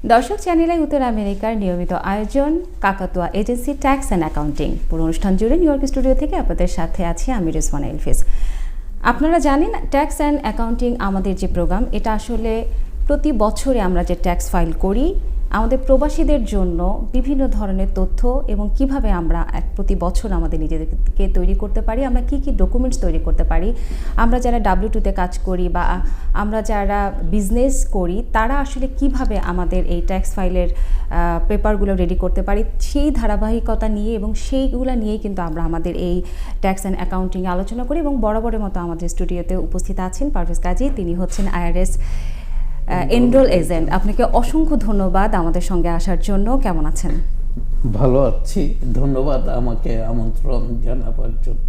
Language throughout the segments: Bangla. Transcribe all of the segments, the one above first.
দর্শক চ্যানেলে উত্তর আমেরিকার নিয়মিত আয়োজন কাকাতুয়া এজেন্সি ট্যাক্স অ্যান্ড অ্যাকাউন্টিং। পুরো অনুষ্ঠান জুড়ে নিউ ইয়র্ক স্টুডিও থেকে আপনাদের সাথে আছি আমি রিজওয়ানা এলফিস। আপনারা জানেন ট্যাক্স অ্যান্ড অ্যাকাউন্টিং আমাদের যে প্রোগ্রাম, এটা আসলে প্রতি বছরে আমরা যে ট্যাক্স ফাইল করি আমাদের প্রবাসীদের জন্য বিভিন্ন ধরনের তথ্য এবং কিভাবে আমরা প্রতি বছর আমাদের নিজেদেরকে তৈরি করতে পারি, আমরা কি কি ডকুমেন্টস তৈরি করতে পারি, আমরা যারা W2-তে কাজ করি বা আমরা যারা বিজনেস করি তারা আসলে কিভাবে আমাদের এই ট্যাক্স ফাইলের পেপারগুলো রেডি করতে পারি, সেই ধারাবাহিকতা নিয়ে এবং সেইগুলো নিয়েই কিন্তু আমরা আমাদের এই ট্যাক্স অ্যান্ড অ্যাকাউন্টিং আলোচনা করি। এবং বরাবরের মতো আমাদের স্টুডিওতে উপস্থিত আছেন পারভেজ কাজী, তিনি হচ্ছেন IRS এনরোল এজেন্ট। আপনাকে অসংখ্য ধন্যবাদ আমাদের সঙ্গে আসার জন্য। কেমন আছেন? ভালো আছি, ধন্যবাদ আমাকে আমন্ত্রণ জানাবার জন্য।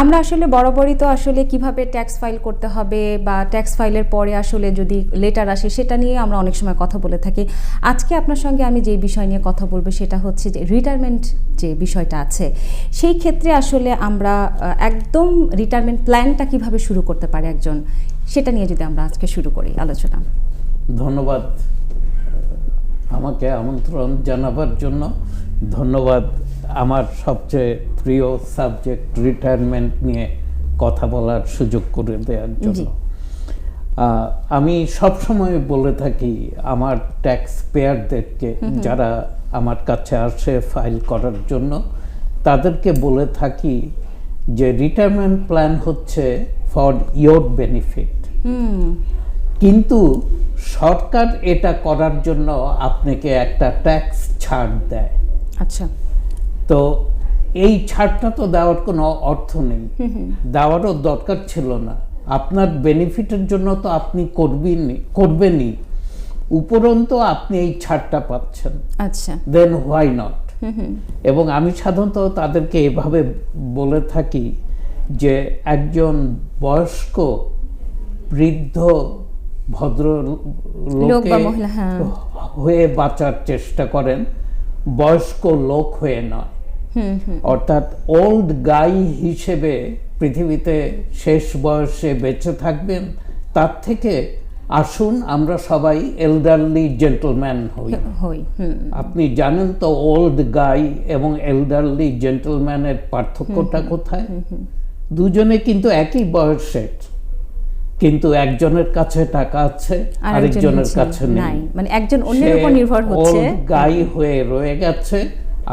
আমরা আসলে বরাবরই তো আসলে কিভাবে ট্যাক্স ফাইল করতে হবে বা ট্যাক্স ফাইলের পরে আসলে যদি লেটার আসে সেটা নিয়ে আমরা অনেক সময় কথা বলে থাকি। আজকে আপনার সঙ্গে আমি যে বিষয় নিয়ে কথা বলবো সেটা হচ্ছে যে রিটায়ারমেন্ট যে বিষয়টা আছে, সেই ক্ষেত্রে আসলে আমরা একদম রিটায়ারমেন্ট প্ল্যানটা কিভাবে শুরু করতে পারে একজন, সেটা নিয়ে যদি আমরা আজকে শুরু করি আলোচনা। ধন্যবাদ আমাকে আমন্ত্রণ জানাবার জন্য। ধন্যবাদ আমার সবচেয়ে প্রিয় সাবজেক্ট রিটায়ারমেন্ট নিয়ে কথা বলার সুযোগ করে দেওয়ার জন্য। আমি সবসময় বলে থাকি আমার ট্যাক্স পেয়ারদেরকে, যারা আমার কাছে আসে ফাইল করার জন্য, তাদেরকে বলে থাকি যে রিটায়ারমেন্ট প্ল্যান হচ্ছে ফর ইয়োর বেনিফিট, কিন্তু সরকার এটা করার জন্য আপনাকে একটা ট্যাক্স ছাড় দেয়। আচ্ছা, তো এই ছাড়টা তো দেওয়ার কোনো অর্থ নেই, দেওয়ারও দরকার ছিল না। আপনার বেনিফিটের জন্য তো আপনি করবেনই, উপরন্তু আপনি এই ছাড়টা পাচ্ছেন। আচ্ছা, দেন হোয়াই নট। এবং আমি সাধারণত তাদেরকে এভাবে বলে থাকি যে একজন বয়স্ক বৃদ্ধ ভদ্রলোকে হয়ে বাঁচার চেষ্টা করেন, বয়স্ক লোক হয়ে নয়। অর্থাৎ ওল্ড গাই হিসেবে পৃথিবীতে শেষ বয়সে বেঁচে থাকবেন, তার থেকে আসুন আমরা সবাই এল্ডারলি জেন্টলম্যান হই। আপনি জানেন তো ওল্ড গাই এবং এল্ডারলি জেন্টলম্যানের পার্থক্যটা কোথায়? দুজনে কিন্তু একই বয়সের, কিন্তু একজনের কাছে টাকা আছে আরেকজনের কাছে নেই, মানে একজন অন্যের উপর নির্ভর হচ্ছে, গাই হয়ে রয়ে গেছে,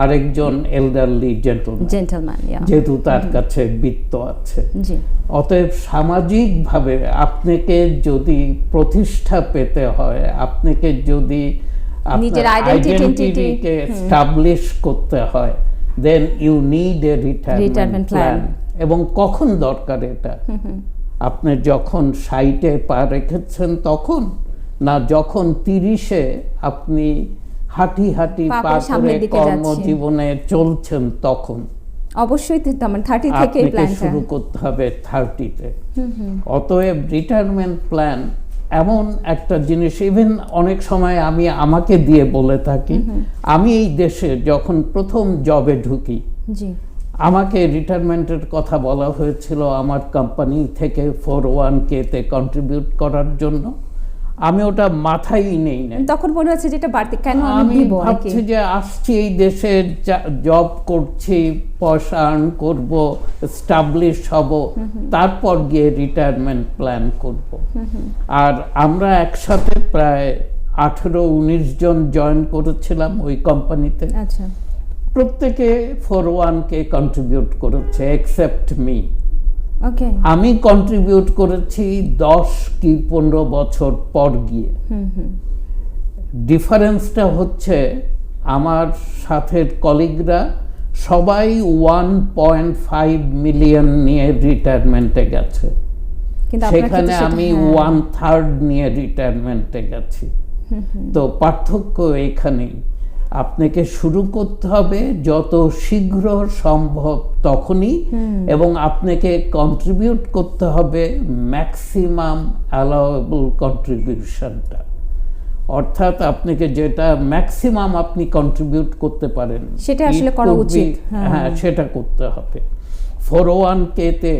আরেকজন এল্ডারলি জেন্টলম্যান, যেহেতু তার কাছে বিত্ত আছে। অতএব সামাজিকভাবে আপনাকে যদি প্রতিষ্ঠা পেতে হয়, আপনাকে যদি নিজের আইডেন্টিটিকে এস্টাবলিশ করতে হয়, then you need a retirement plan. এবং কখন দরকার এটা? আপনি যখন 60-এ পা রেখেছেন তখন, না যখন 30-এ আপনি হাঁটি পা করে কর্মজীবনে চলছেন তখন? অবশ্যই 30 থেকে প্ল্যানটা শুরু করতে হবে 30-তে। অতএব রিটায়ারমেন্ট প্ল্যান এমন একটা জিনিস, ইভেন অনেক সময় আমি আমাকে দিয়ে বলে থাকি, আমি এই দেশে যখন প্রথম জবে ঢুকি, আমাকে রিটায়ারমেন্টের কথা বলা হয়েছিল আমার কোম্পানি থেকে 401(k)তে কন্ট্রিবিউট করার জন্য। আমি ওটা মাথায় নেই না, তখন মনে হচ্ছে যেটা বাড়তি কেন আমি ভাবছি যে আসছি এই দেশে, জব করছি, পয়সা আর্ন করব, এস্টাবলিশ হব, তারপর গিয়ে রিটায়ারমেন্ট প্ল্যান করব। আর আমরা একসাথে প্রায় 18-19 জন জয়েন করেছিলাম ওই কোম্পানিতে। আচ্ছা, প্রত্যেকে 401(k) কন্ট্রিবিউট করেছে এক্সেপ্ট মি। আমি কন্ট্রিবিউট করেছি 10 কি 15 বছর পর গিয়ে। ডিফারেন্সটা হচ্ছে আমার সাথের কলিগরা সবাই 1.5 মিলিয়ন নিয়ে রিটায়ারমেন্টে গেছে, সেখানে আমি 1/3 নিয়ে রিটায়ারমেন্টে গেছি। তো পার্থক্য এখানেই। আপনাকে শুরু করতে হবে যত শীঘ্র সম্ভব তখনই, এবং আপনাকে কন্ট্রিবিউট করতে হবে ম্যাক্সিমাম অ্যালাউয়েবল কন্ট্রিবিউশনটা। অর্থাৎ আপনাকে যেটা ম্যাক্সিমাম আপনি কন্ট্রিবিউট করতে পারেন সেটা আসলে করা উচিত। হ্যাঁ, সেটা করতে হবে। 401(k)তে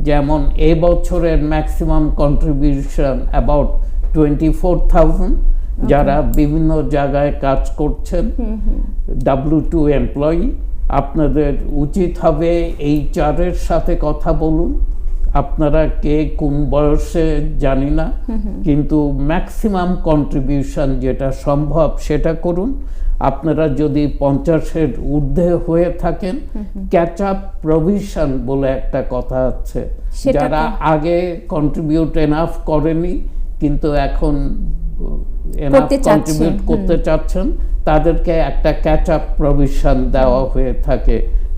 যেমন এই বছরের ম্যাক্সিমাম কন্ট্রিবিউশন অ্যাবাউট 24,000, যারা বিভিন্ন জায়গায় কাজ করছেন, W2 এমপ্লয়ি, আপনাদের উচিত হবে HR এর সাথে কথা বলুন। আপনারা কে কোন বয়সে জানি না, কিন্তু ম্যাক্সিমাম কন্ট্রিবিউশন যেটা সম্ভব সেটা করুন। আপনারা যদি 50-এর ঊর্ধ্বে হয়ে থাকেন, ক্যাচ আপ প্রভিশন বলে একটা কথা আছে, যারা আগে কন্ট্রিবিউট এনাফ করেনি কিন্তু এখন এনাফ কন্ট্রিবিউট করতে চাচ্ছেন, তাদেরকে একটা ক্যাচ আপ প্রভিশন দেওয়া হয়ে থাকে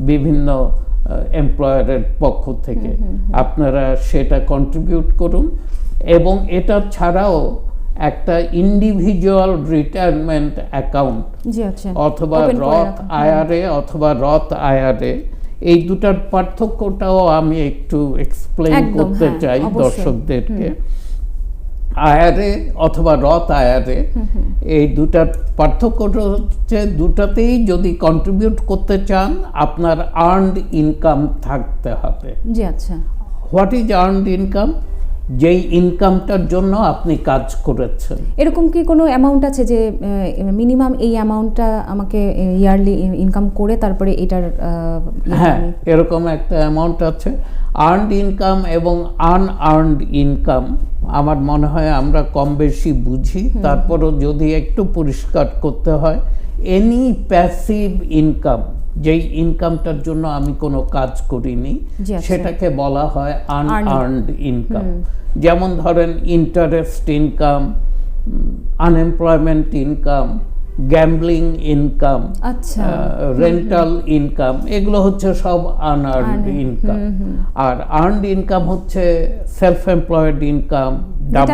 বিভিন্ন এমপ্লয়ারের পক্ষ থেকে। আপনারা সেটা কন্ট্রিবিউট করুন। এবং এটা ছাড়াও একটা ইন্ডিভিজুয়াল রিটায়ারমেন্ট অ্যাকাউন্ট অথবা রথ আইআরএ অথবা রথ আইআরএ, এই দুটার পার্থক্যটাও আমি একটু এক্সপ্লেইন করতে চাই দর্শকদেরকে। আইআরএ অথবা রথ আইআরএ, এই দুটার পার্থক্যটা হচ্ছে দুটাতেই যদি কন্ট্রিবিউট করতে চান আপনার আর্নড ইনকাম থাকতে হবে। জি আচ্ছা। What is earned income? যেই ইনকামটার জন্য আপনি কাজ করেছেন। এরকম কি কোনো অ্যামাউন্ট আছে যে মিনিমাম এই অ্যামাউন্টটা আমাকে ইয়ারলি ইনকাম করে তারপরে এটার? হ্যাঁ, এরকম একটা অ্যামাউন্ট আছে। আর্নড ইনকাম এবং আনআর্নড ইনকাম আমার মনে হয় আমরা কম বেশি বুঝি, তারপরও যদি একটু পরিষ্কার করতে হয়, এনি প্যাসিভ ইনকাম, যেই ইনকামটার জন্য আমি কোনো কাজ করিনি, সেটাকে বলা হয় আনআর্নড ইনকাম। যেমন ধরেন interest income, unemployment income, gambling income, rental income, এগুলো হচ্ছে সব আনআর্নড ইনকাম। আর আর্নড ইনকাম হচ্ছে self employed income,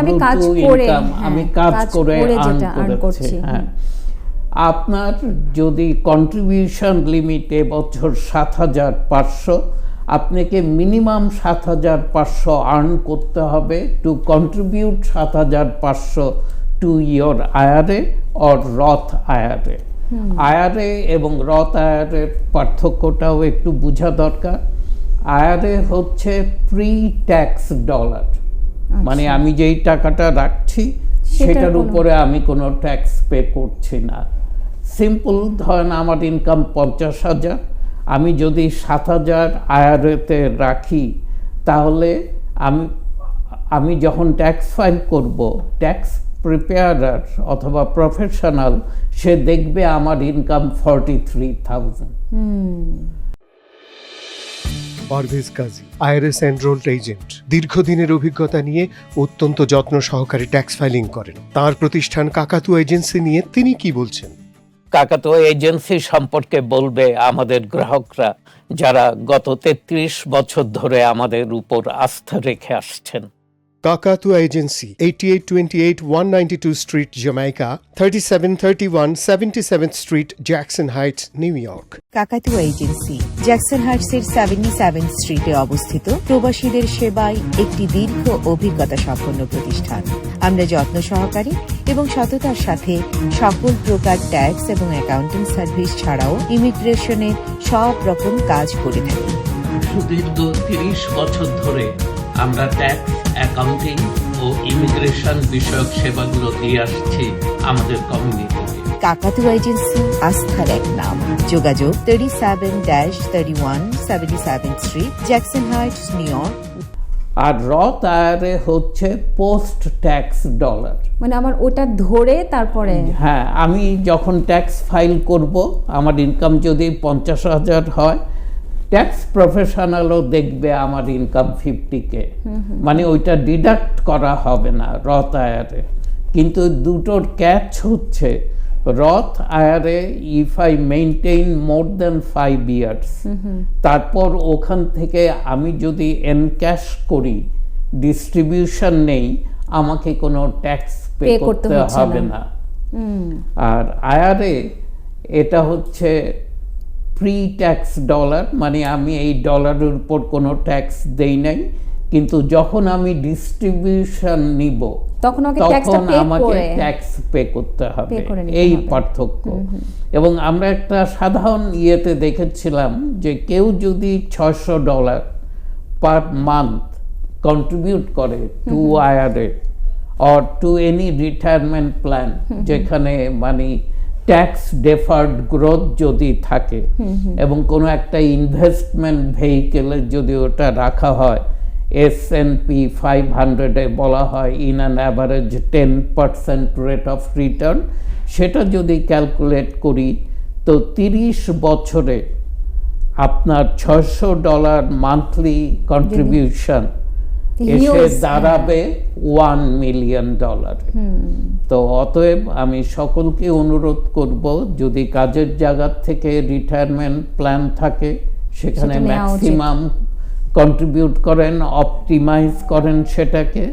W2 income, আমি কাজ করে আর্ন করছি। হ্যাঁ, আপনার যদি কন্ট্রিবিউশন লিমিট এবছর ৭৫০০, আপনাকে মিনিমাম ৭৫০০ আর্ন করতে হবে two contribute ৭৫০০ to your IRA or রথ আইআরএ। আইআরএ এবং রথ আইআরএর পার্থক্যটাও একটু বোঝা দরকার। আইআরএ হচ্ছে প্রি ট্যাক্স ডলার, মানে আমি যেই টাকাটা রাখছি সেটার উপরে আমি কোনো ট্যাক্স পে করছি না। সিম্পল, ধরেন আমার ইনকাম ৫০,০০০, আমি যদি ৭,০০০ আইআরএতে রাখি, তাহলে আমি যখন ট্যাক্স ফাইল করব, ট্যাক্স প্রিপেয়ারার অথবা প্রফেশনাল, সে দেখবে আমার ইনকাম 43,000। পারভেজ কাজী, আইআরএস এনরোলড এজেন্ট, দীর্ঘদিনের অভিজ্ঞতা নিয়ে অত্যন্ত যত্ন সহকারে ট্যাক্স ফাইলিং করেন। তার প্রতিষ্ঠান কাকাতুয়া এজেন্সি নিয়ে তিনি কি বলছেন? কাকাতুয়া এজেন্সি সম্পর্কে বলবে আমাদের গ্রাহকরা যারা গত ৩৩ বছর ধরে আমাদের উপর আস্থা রেখে আসছেন। কাকাতুয়া agency, 8828 192 street, Jamaica, 3731 77th street, Jackson Heights, New York. কাকাতুয়া এজেন্সি জ্যাকসন হাইটসের 77th স্ট্রিটে অবস্থিত, প্রবাসীদের সেবায় একটি দীর্ঘ অভিজ্ঞতা সম্পন্ন প্রতিষ্ঠান। আমরা যত্ন সহকারে এবং সততার সাথে সকল প্রকার ট্যাক্স এবং অ্যাকাউন্টিং সার্ভিস ছাড়াও ইমিগ্রেশনের সব রকম কাজ করে থাকি। সুদীর্ঘ ৩০ বছর ধরে আমরা ট্যাক্স, অ্যাকাউন্টিং ও ইমিগ্রেশন বিষয়ক সেবাগুলো দিয়ে আসছি আমাদের কমিউনিটিতে। কাকাতুয়া এজেন্সি আস্থার এক নাম। যোগাযোগ 37-31 77th street, Jackson Heights, New York. আর রথ আইআরএ হচ্ছে পোস্ট ট্যাক্স ডলার, মানে আমার ওটা ধরে তারপরে, হ্যাঁ, আমি যখন ট্যাক্স ফাইল করব, আমার ইনকাম যদি ৫০,০০০ হয়, ট্যাক্স প্রফেশনালও দেখবে আমার ইনকাম 50K, মানে ওইটা ডিডাক্ট করা হবে না রথ আইআরএ। কিন্তু দুটোর ক্যাচ হচ্ছে, Roth IRA if I maintain more then 5 years, তারপর ওখান থেকে আমি যদি এনক্যাশ করি, ডিস্ট্রিবিউশন নেই, আমাকে কোনো ট্যাক্স পে করতে হবে না। আর আইআরএ এটা হচ্ছে প্রি ট্যাক্স ডলার, মানে আমি এই ডলারের উপর কোনো ট্যাক্স দেই নাই, কিন্তু যখন আমি ডিস্ট্রিবিউশন নিব তখন আমাকে ট্যাক্স পে করতে হবে, এই পার্থক্য। এবং আমরা একটা সাধারণ ইয়েতে দেখেছিলাম যে কেউ যদি $600 পার মান্থ কন্ট্রিবিউট করে to IRA, or to any retirement plan যেখানে মানে ট্যাক্স ডেফার্ড গ্রোথ যদি থাকে এবং কোনো একটা ইনভেস্টমেন্ট ভেহিকেলের যদি ওটা রাখা হয়, S&P 500-এ বলা হয় in an average 10% rate of return, সেটা যদি ক্যালকুলেট করি তো 30 বছরে আপনার $600 মান্থলি কন্ট্রিবিউশন এসে দাঁড়াবে $1 মিলিয়ন। তো অতএব আমি সকলকে অনুরোধ করব, যদি কাজের জায়গা থেকে রিটায়ারমেন্ট প্ল্যান থাকে সেখানে সেটা নেওয়া উচিত। ম্যাক্সিমাম কন্ট্রিবিউট করেন, অপটিমাইজ করেন সেটাকে।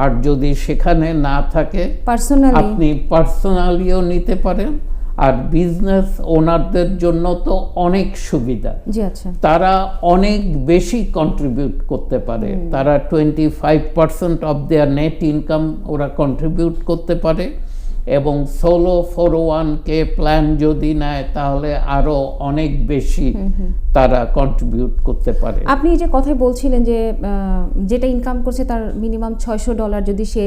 আর যদি সেখানে না থাকে পার্সোনালি আপনি পার্সোনালিও নিতে পারেন। আর বিজনেস ওনারদের জন্য তো অনেক সুবিধা, জি আচ্ছা তারা অনেক বেশি কন্ট্রিবিউট করতে পারে। তারা 25% অফ দেয়ার নেট ইনকাম ওরা কন্ট্রিবিউট করতে পারে, এবং সোলো 401k প্ল্যান যদি নেয় তাহলে আরো অনেক বেশি তারা কন্ট্রিবিউট করতে পারে। আপনি যে কথাই বলছিলেন যে যেটা ইনকাম করছে তার মিনিমাম $600 যদি সে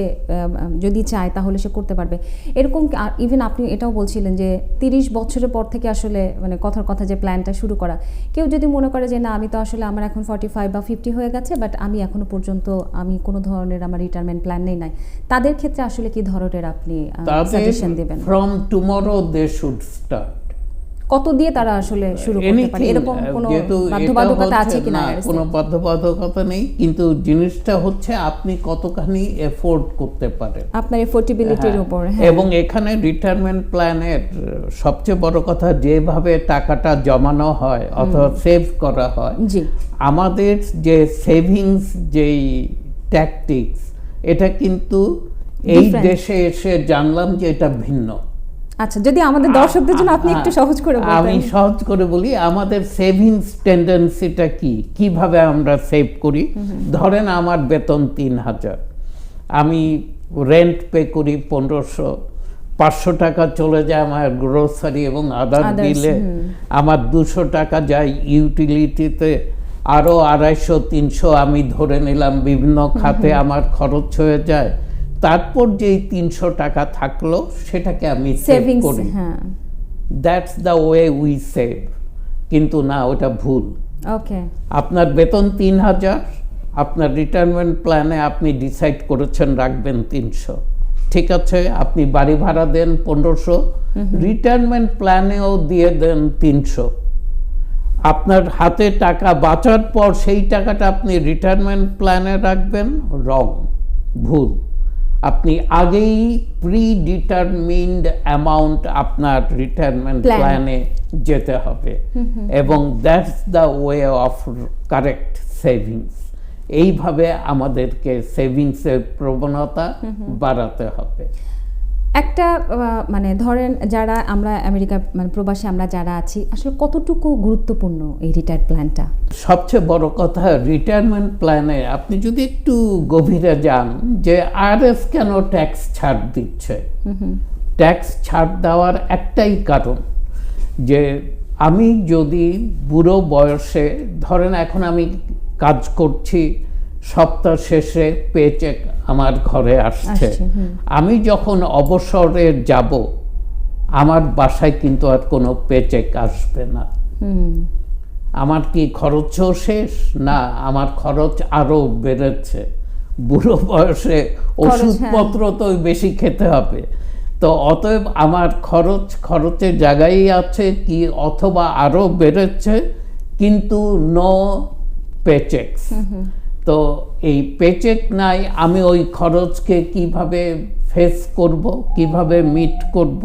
যদি চায় তাহলে সে করতে পারবে, এরকম ইভেন আপনি এটাও বলছিলেন যে 30 বছরের পর থেকে আসলে মানে কথার কথা যে প্ল্যানটা শুরু করা। কেউ যদি মনে করে যে না আমি তো আসলে আমার এখন 45 বা 50 হয়ে গেছে, বাট আমি এখনো পর্যন্ত আমি কোনো ধরনের আমার রিটায়ারমেন্ট প্ল্যান নেই নাই, তাদের ক্ষেত্রে আসলে কি ধরনের আপনি সাজেশন দেবেন? From tomorrow they should start. কত দিয়ে তারা আসলে শুরু করতে পারে, এরকম কোনো বাধ্যবাধকতা আছে কিনা? কোনো বাধ্যবাধকতা নেই, কিন্তু জিনিসটা হচ্ছে আপনি কতখানি এফোর্ড করতে পারেন, আপনার এফোর্টেবিলিটির উপর। এবং এখানে রিটায়ারমেন্ট প্ল্যানের সবচেয়ে বড় কথা যেভাবে টাকাটা জমানো হয় অথবা সেভ করা হয়, জি আমাদের যে সেভিংস যেই ট্যাকটিক্স, এটা কিন্তু এই দেশে এসে জানলাম যে এটা ভিন্ন। আচ্ছা, যদি আমাদের দর্শকদের জন্য আপনি একটু সহজ করে বলতেন। আমি সহজ করে বলি, আমাদের সেভিংস টেন্ডেন্সিটা কি, কিভাবে আমরা সেভ করি। ধরেন আমার বেতন 3000, আমি রেন্ট পে করি 1500, 500 টাকা চলে যায় আমার গ্রোসারি এবং আদার বিলে, আমার 200 টাকা যায় ইউটিলিটিতে, আরো 250-300 আমি ধরে নিলাম বিভিন্ন খাতে আমার খরচ হয়ে যায়। তারপর যেই 300 টাকা থাকলো সেটাকে আমি সেভ করি। That's the way we save. কিন্তু না, ওটা ভুল। ওকে, আপনার বেতন 3000, আপনার রিটায়ারমেন্ট প্ল্যানে আপনি ডিসাইড করেছেন রাখবেন 300, ঠিক আছে। আপনি বাড়ি ভাড়া দেন 1500, রিটায়ারমেন্ট প্ল্যানেও দিয়ে দেন 300। আপনার হাতে টাকা বাঁচার পর সেই টাকাটা আপনি রিটায়ারমেন্ট প্ল্যানে রাখবেন, রং, ভুল। আপনি আগেই প্রি-ডিটারমিন্ড অ্যামাউন্ট আপনার রিটায়ারমেন্ট প্ল্যানে যেতে হবে, এবং that's the way of correct savings. এইভাবে আমাদেরকে সেভিংসের প্রবণতা বাড়াতে হবে। একটা মানে ধরেন যারা আমরা আমেরিকা মানে প্রবাসী আমরা যারা আছি, আসলে কতটুকু গুরুত্বপূর্ণ এই রিটায়ার প্ল্যানটা? সবচেয়ে বড় কথা, রিটায়ারমেন্ট প্ল্যানে আপনি যদি একটু গভীরে যান যে আরএস কেন ট্যাক্স ছাড় দিচ্ছে, ট্যাক্স ছাড় দেওয়ার একটাই কারণ যে আমি যদি বুড়ো বয়সে, ধরেন এখন আমি কাজ করছি, সপ্তাহ শেষে পেচেক আমার ঘরে আসছে, আমি যখন অবসরে যাব আমার বাসায় কিন্তু আর কোনো পেচেক আসবে না। আমার কি খরচও শেষ? না, আমার খরচ আরো বেড়েছে। বুড়ো বয়সে ওষুধপত্র তো বেশি খেতে হবে, তো অতএব আমার খরচের জায়গায় আছে কি, অথবা আরো বেড়েছে, কিন্তু নো পেচেক্স। তো এই পেচেক নাই, আমি ওই খরচকে কিভাবে ফেস করব, কিভাবে মিট করব?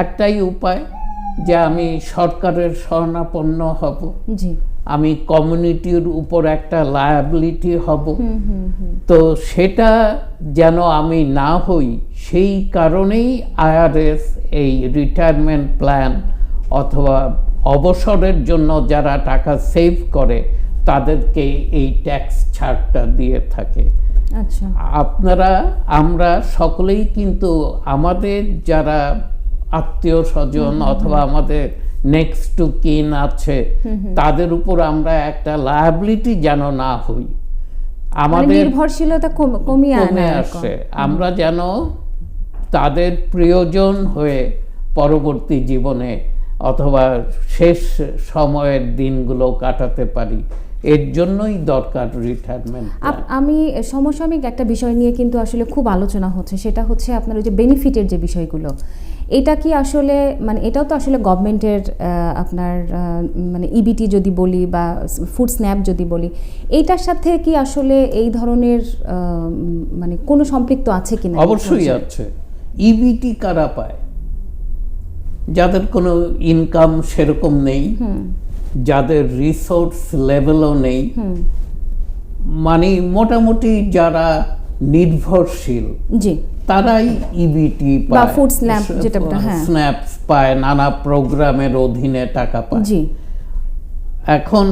একটাই উপায় যে আমি সরকারের শরণাপন্ন হব, আমি কমিউনিটির উপর একটা লায়াবিলিটি হব। তো সেটা যেন আমি না হই, সেই কারণেই আইআরএস এই রিটায়ারমেন্ট প্ল্যান অথবা অবসরের জন্য যারা টাকা সেভ করে তাদেরকে এই ট্যাক্স ছাড়টা দিয়ে থাকে। আচ্ছা, আমরা সকলেই কিন্তু আমাদের যারা আত্মীয় স্বজন অথবা আমাদের নেক্সট টু কিন আছে, তাদের উপর আমরা একটা লায়াবিলিটি যেন না হই, আমাদের নির্ভরশীলতা কমিয়ে কমে আনা আসে। আমরা যেন তাদের প্রিয়জন হয়ে পরবর্তী জীবনে অথবা শেষ সময়ের দিনগুলো কাটাতে পারি, এর জন্যই দরকার রিটায়ারমেন্ট। আমি সমসাময়িক একটা বিষয় নিয়ে কিন্তু আসলে খুব আলোচনা হচ্ছে, সেটা হচ্ছে আপনার ওই যে বেনিফিটের যে বিষয়গুলো, এটা কি আসলে মানে এটাও তো আসলে গভর্নমেন্টের আপনার মানে ইবিটি যদি বলি বা ফুড স্ন্যাপ যদি বলি, এইটার সাথে কি আসলে এই ধরনের মানে কোনো সম্পৃক্ত আছে কিনা? অবশ্যই আছে। ইবিটি কারা পায়? যাদের কোনো ইনকাম সেরকম নেই, যাদের রিসোর্স লেভেলও নেই, মানে মোটামুটি যারা নির্ভরশীল, জি, তারাই ইবিটি বা পায়, ফুড স্ন্যাপ যেটা, হ্যাঁ, স্ন্যাপস পায়, নানা প্রোগ্রামের অধীনে টাকা পায়। জি। এখন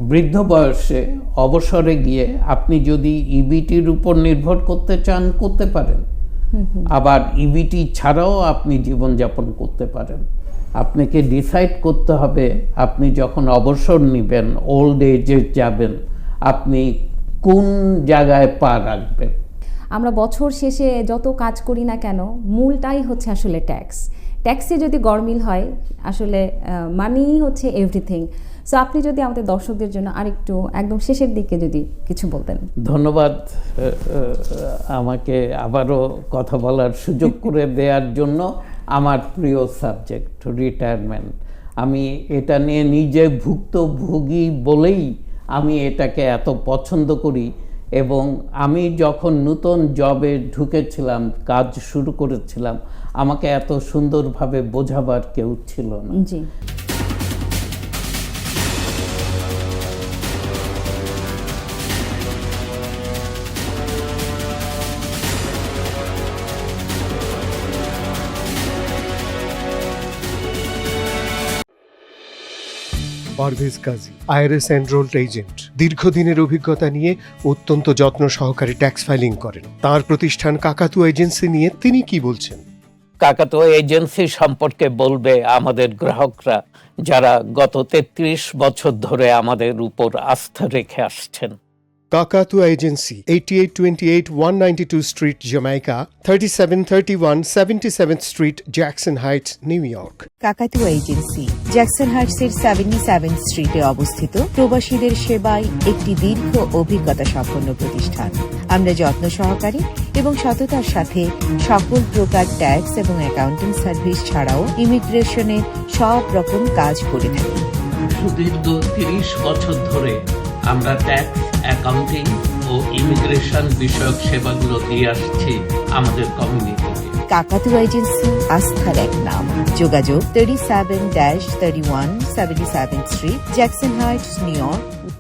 বৃদ্ধ বয়সে অবসরে গিয়ে আপনি যদি ইবিটির উপর নির্ভর করতে চান করতে পারেন, আবার ইবিটি ছাড়াও আপনি জীবনযাপন করতে পারেন। আপনাকে ডিসাইড করতে হবে আপনি যখন অবসর নেবেন, ওল্ড এজে যাবেন, আপনি কোন জায়গায় পা রাখবেন। আমরা বছর শেষে যত কাজ করি না কেন, মূলটাই হচ্ছে আসলে ট্যাক্সে যদি গরমিল হয়, আসলে মানিই হচ্ছে এভরিথিং। সো আপনি যদি আমাদের দর্শকদের জন্য আরেকটু একদম শেষের দিকে যদি কিছু বলতেন। ধন্যবাদ আমাকে আবারও কথা বলার সুযোগ করে দেওয়ার জন্য। আমার প্রিয় সাবজেক্ট রিটায়ারমেন্ট, আমি এটা নিয়ে নিজে ভুক্তভোগী বলেই আমি এটাকে এত পছন্দ করি। এবং আমি যখন নতুন জবে ঢুকেছিলাম, কাজ শুরু করেছিলাম, আমাকে এত সুন্দরভাবে বোঝাবার কেউ ছিল না। জি। পারভেজ কাজী, আইআরএস এনরোলড এজেন্ট, দীর্ঘদিনের অভিজ্ঞতা নিয়ে অত্যন্ত যত্ন সহকারে ট্যাক্স ফাইলিং করেন। তার প্রতিষ্ঠান কাকাতুয়া এজেন্সি নিয়ে তিনি কি বলছেন? কাকাতুয়া এজেন্সি সম্পর্কে বলবে আমাদের গ্রাহকরা, যারা গত 33 বছর ধরে আমাদের উপর আস্থা রেখে আসছেন। কাকাতুয়া agency, 8828 192 street, Jamaica, 3731 77th street, Jackson Heights, New York. কাকাতুয়া এজেন্সি জ্যাকসন হাইটসের 77 স্ট্রিটে অবস্থিত, প্রবাসীদের সেবায় একটি দীর্ঘ অভিজ্ঞতা সম্পন্ন প্রতিষ্ঠান। আমরা যত্ন সহকারী এবং সততার সাথে সকল প্রকার ট্যাক্স এবং অ্যাকাউন্টিং সার্ভিস ছাড়াও ইমিগ্রেশনের সব রকম কাজ করে থাকি। সুদীর্ঘ 30 বছর ধরে আমরা ট্যাক্স, অ্যাকাউন্টিং ও ইমিগ্রেশন বিষয়ক সেবাগুলো দিয়ে আসছি আমাদের কমিউনিটিতে। কাকাতুয়া এজেন্সি আস্থার এক নাম। যোগাযোগ 37-31 77th street, Jackson Heights, New York